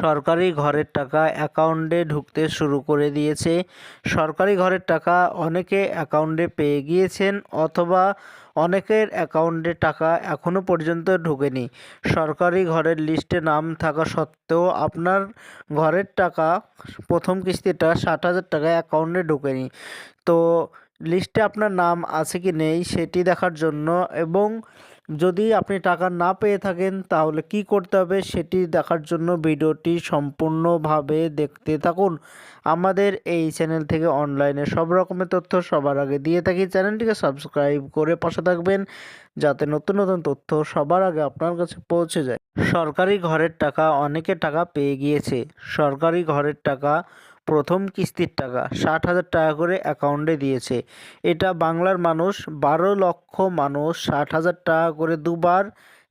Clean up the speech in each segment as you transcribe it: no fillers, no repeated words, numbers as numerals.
সরকারি ঘরের টাকা অ্যাকাউন্টে ঢুকতে শুরু করে দিয়েছে। সরকারি ঘরের টাকা অনেকে অ্যাকাউন্টে পেয়ে গিয়েছেন, অথবা অনেকের অ্যাকাউন্টে টাকা এখনও পর্যন্ত ঢোকেনি। সরকারি ঘরের লিস্টে নাম থাকা সত্ত্বেও আপনার ঘরের টাকা প্রথম কিস্তিটা 60,000 টাকা অ্যাকাউন্টে ঢোকেনি। তো লিস্টে আপনার নাম আছে কি নেই সেটি দেখার জন্য, এবং যদি আপনি টাকা না পেয়ে থাকেন তাহলে কি করতে হবে সেটি দেখার জন্য ভিডিওটি সম্পূর্ণভাবে দেখতে থাকুন। আমাদের এই চ্যানেল থেকে অনলাইনে সব রকমের তথ্য সবার আগে দিয়ে থাকি। চ্যানেলটিকে সাবস্ক্রাইব করে পাশে থাকবেন যাতে নতুন নতুন তথ্য সবার আগে আপনার কাছে পৌঁছে যায়। সরকারি ঘরের টাকা অনেকে টাকা পেয়ে গিয়েছে। সরকারি ঘরের টাকা প্রথম কিস্তির টাকা 60,000 টাকা করে অ্যাকাউন্টে দিয়েছে। এটা বাংলার মানুষ 12 লক্ষ মানুষ 60,000 টাকা করে দুবার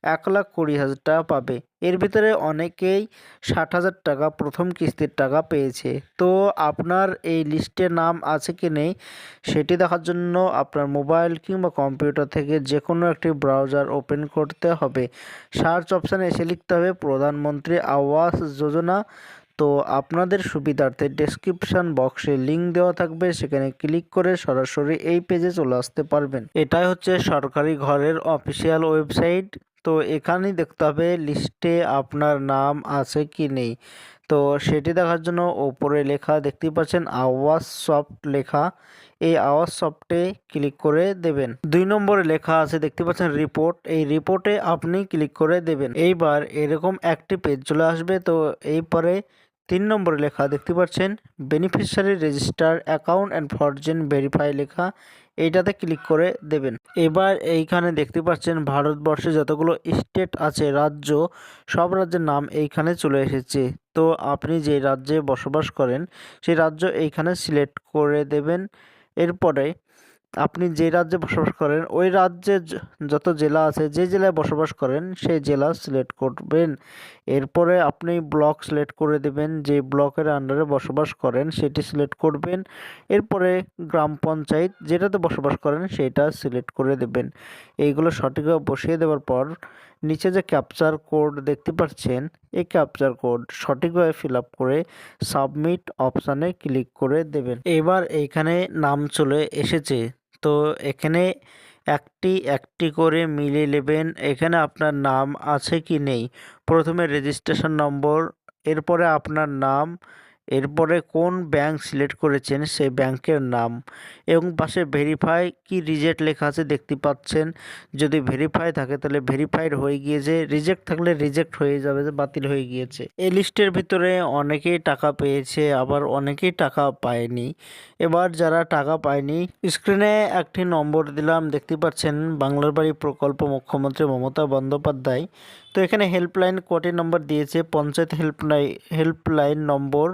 1,20,000 টাকা পাবে। এর ভিতরে অনেকেই 60,000 টাকা প্রথম কিস্তির টাকা পেয়েছে। তো আপনার এই লিস্টে নাম আছে কি নেই সেটি দেখার জন্য আপনার মোবাইল কিংবা কম্পিউটার থেকে যে কোনো একটি ব্রাউজার ওপেন করতে হবে। সার্চ অপশানে এসে লিখতে হবে প্রধানমন্ত্রী আবাস যোজনা। তো আপনাদের সুবিধার্থে ডেসক্রিপশন বক্সে লিঙ্ক দেওয়া থাকবে, সেখানে ক্লিক করে সরাসরি এই পেজে চলে আসতে পারবেন। এটাই হচ্ছে সরকারি ঘরের অফিসিয়াল ওয়েবসাইট। তো এখানেই দেখতে হবে লিস্টে আপনার নাম আছে কি নেই। তো সেটি দেখার জন্য ওপরে লেখা দেখতেই পাচ্ছেন আওয়াজ সফট লেখা, এই আওয়াজ সফটে ক্লিক করে দেবেন। 2 নম্বরে লেখা আছে দেখতে পাচ্ছেন রিপোর্ট, এই রিপোর্টে আপনি ক্লিক করে দেবেন। এইবার এরকম একটি পেজ চলে আসবে। তো এই পরে 3 নম্বরে লেখা দেখতে পাচ্ছেন beneficiary register account and ফরজেন verify লেখা, এইটাতে ক্লিক করে দেবেন। এবার এইখানে দেখতে পাচ্ছেন ভারতবর্ষে যতগুলো স্টেট আছে, রাজ্য, সব রাজ্যের নাম এইখানে চলে এসেছে। তো আপনি যে রাজ্যে বসবাস করেন সেই রাজ্য এইখানে সিলেক্ট করে দেবেন। এরপরে আপনি যে রাজ্যে বসবাস করেন ওই রাজ্যে যত জেলা আছে, যে জেলায় বসবাস করেন সেই জেলা সিলেক্ট করবেন। এরপরে আপনি ব্লক সিলেক্ট করে দেবেন, যে ব্লকের আন্ডারে বসবাস করেন সেটি সিলেক্ট করবেন। এরপরে গ্রাম পঞ্চায়েত যেটাতে বসবাস করেন সেটা সিলেক্ট করে দেবেন। এইগুলো সঠিকভাবে বসিয়ে দেওয়ার পর নিচে যে ক্যাপচার কোড দেখতে পাচ্ছেন এই ক্যাপচার কোড সঠিকভাবে ফিল আপ করে সাবমিট অপশানে ক্লিক করে দেবেন। এবার এইখানে নাম চলে এসেছে। তো এখানে একটি একটি করে মিলিয়ে নেবেন এখানে আপনার নাম আছে কি নেই। প্রথমে রেজিস্ট্রেশন নম্বর, এরপরে আপনার নাম, এরপরে কোন ব্যাংক সিলেক্ট করেছেন সেই ব্যাংকের নাম, এবং পাশে ভেরিফাই কি রিজেক্ট লেখা আছে দেখতে পাচ্ছেন। যদি ভেরিফাই থাকে তাহলে ভেরিফাইড হয়ে গিয়েছে, রিজেক্ট থাকলে রিজেক্ট হয়ে যাবে, বাতিল হয়ে গিয়েছে। এই লিস্টের ভিতরে অনেকেই টাকা পেয়েছে, আবার অনেকেই টাকা পায়নি। এবার যারা টাকা পায়নি স্ক্রিনে একটি নম্বর দিলাম দেখতে পাচ্ছেন বাংলার বাড়ি প্রকল্প মুখ্যমন্ত্রী মমতা বন্দ্যোপাধ্যায়। তো এখানে হেল্পলাইন কোটি নম্বর দিয়েছে, panchayat helpline number,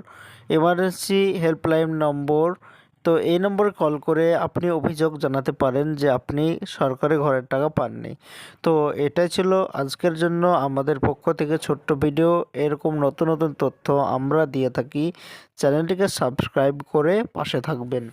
emergency helpline number. তো এই নম্বরে কল করে আপনি অভিযোগ জানাতে পারেন যে আপনি সরকারি ঘরের টাকা পাননি। তো এটাই ছিল আজকের জন্য আমাদের পক্ষ থেকে ছোট্ট ভিডিও। এরকম নতুন নতুন তথ্য আমরা দিয়ে থাকি, চ্যানেলটিকে সাবস্ক্রাইব করে পাশে থাকবেন।